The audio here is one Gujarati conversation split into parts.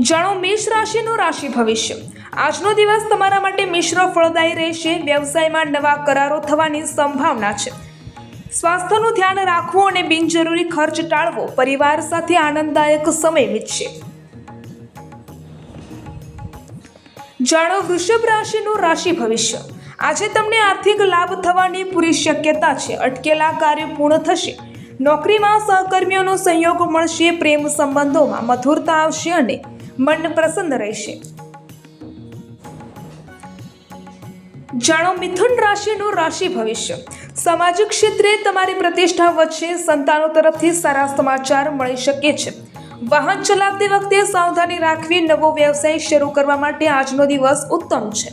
જાણો મેષ રાશિનું રાશિ ભવિષ્ય। આજનો દિવસ તમારા માટે મિશ્ર ફળદાયી રહેશે। વ્યવસાયમાં નવા કરારો થવાની સંભાવના છે। સ્વાસ્થ્યનું ધ્યાન રાખવું અને બિનજરૂરી ખર્ચ ટાળવો। પરિવાર સાથે આનંદદાયક સમય વીતશે। જાણો વૃષભ રાશિનું રાશિ ભવિષ્ય। આજે તમને આર્થિક લાભ થવાની પૂરી શક્યતા છે। અટકેલા કાર્યો પૂર્ણ થશે। નોકરીમાં સહકર્મીઓનો સહયોગ મળશે। પ્રેમ સંબંધોમાં મધુરતા આવશે અને મન પ્રસન્ન રહેશે। જાણો મિથુન રાશિનું રાશિ ભવિષ્ય। સામાજિક ક્ષેત્રે તમારી પ્રતિષ્ઠા વધશે। સંતાનો તરફથી સારા સમાચાર મળી શકે છે। વાહન ચલાવતી વખતે સાવધાની રાખવી। નવો વ્યવસાય શરૂ કરવા માટે આજનો દિવસ ઉત્તમ છે।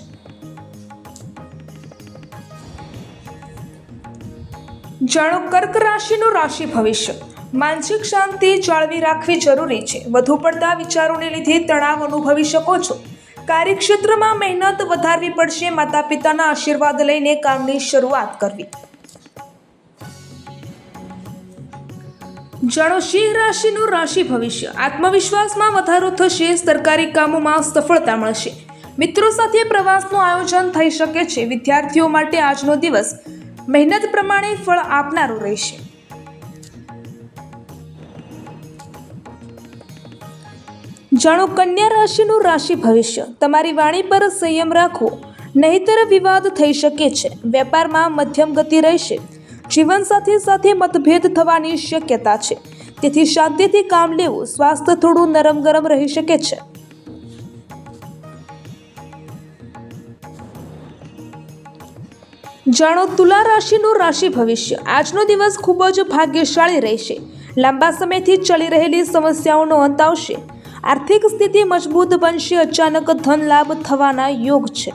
જાણો કર્ક રાશિનું રાશિ ભવિષ્ય। માનસિક શાંતિ જાળવી રાખવી જરૂરી છે। વધુ પડતા વિચારોને લીધે તણાવ અનુભવી શકો છો। કાર્યક્ષેત્રમાં મહેનત વધારવી પડશે। માતા પિતાના આશીર્વાદ લઈને કામની શરૂઆત કરવી। જાણો સિંહ રાશિનું રાશિ ભવિષ્ય। આત્મવિશ્વાસમાં વધારો થશે। સરકારી કામોમાં સફળતા મળશે। મિત્રો સાથે પ્રવાસનું આયોજન થઈ શકે છે। વિદ્યાર્થીઓ માટે આજનો દિવસ મહેનત પ્રમાણે ફળ આપનારું રહેશે। જાણો કન્યા રાશિનું રાશિ ભવિષ્ય। તમારી વાણી પર સંયમ રાખવો, નહીંતર વિવાદ થઈ શકે છે। વેપારમાં મધ્યમ ગતિ રહેશે। જીવનસાથી સાથે મતભેદ થવાની શક્યતા છે, તેથી શાંતિથી કામ લેવું। સ્વાસ્થ્ય થોડું નરમ ગરમ રહી શકે છે। જાણો તુલા રાશિનું રાશિ ભવિષ્ય। આજનો દિવસ ખૂબ જ ભાગ્યશાળી રહેશે। લાંબા સમયથી ચાલી રહેલી સમસ્યાઓનો અંત આવશે। આર્થિક સ્થિતિ મજબૂત બનશે। અચાનક ધન લાભ થવાના યોગ છે।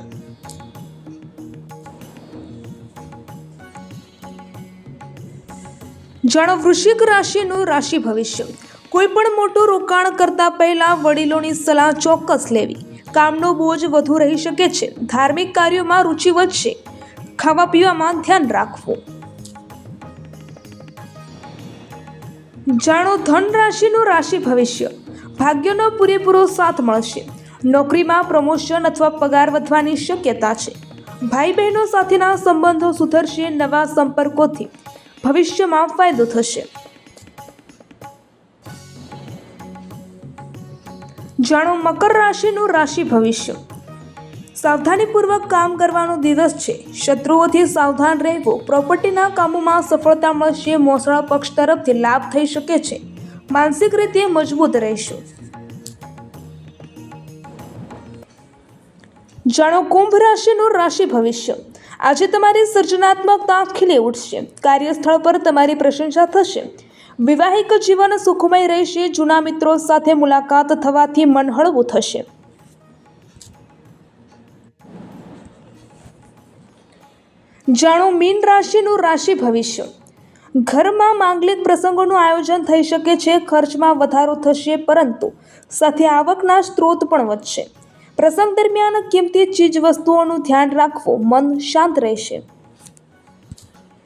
જાણો વૃશ્ચિક રાશિનું રાશિ ભવિષ્ય। કોઈ પણ મોટું રોકાણ કરતા પહેલા વડીલોની સલાહ ચોક્કસ લેવી। કામનો બોજ વધુ રહી શકે છે। ધાર્મિક કાર્યોમાં રુચિ વધશે। ખાવા પીવામાં ધ્યાન રાખવું। જાણો ધન રાશિનું રાશિ ભવિષ્ય। ભાગ્યનો પૂરેપૂરો સાથ મળશે। નોકરીમાં પ્રમોશન અથવા પગાર વધવાની શક્યતા છે। ભાઈ બહેનો સાથેના સંબંધો સુધરશે। નવા સંપર્કોથી ભવિષ્યમાં ફાયદો થશે। જાણો મકર રાશિનું રાશિ ભવિષ્ય। સાવધાનીપૂર્વક કામ કરવાનો દિવસ છે। શત્રુઓથી સાવધાન રહેવું। પ્રોપર્ટીના કામોમાં સફળતા મળશે। મોસાળ પક્ષ તરફથી લાભ થઈ શકે છે। માનસિક રીતે મજબૂત રહેશો। જાણો કુંભ રાશિનું રાશિ ભવિષ્ય। આજે તમારી સર્જનાત્મકતા ખીલી ઉઠશે। કાર્યસ્થળ પર તમારી પ્રશંસા થશે। વૈવાહિક જીવન સુખમય રહેશે। જૂના મિત્રો સાથે મુલાકાત થવાથી મન હળવું થશે। જાણો મીન રાશિનું રાશિ ભવિષ્ય। ઘરમાં માંગલિક પ્રસંગોનું આયોજન થઈ શકે છે। ખર્ચમાં વધારો થશે, પરંતુ સાથે આવકના સ્ત્રોત પણ વધશે। પ્રસંગ દરમિયાન કિંમતી ચીજ વસ્તુઓનું ધ્યાન રાખવું। મન શાંત રહેશે।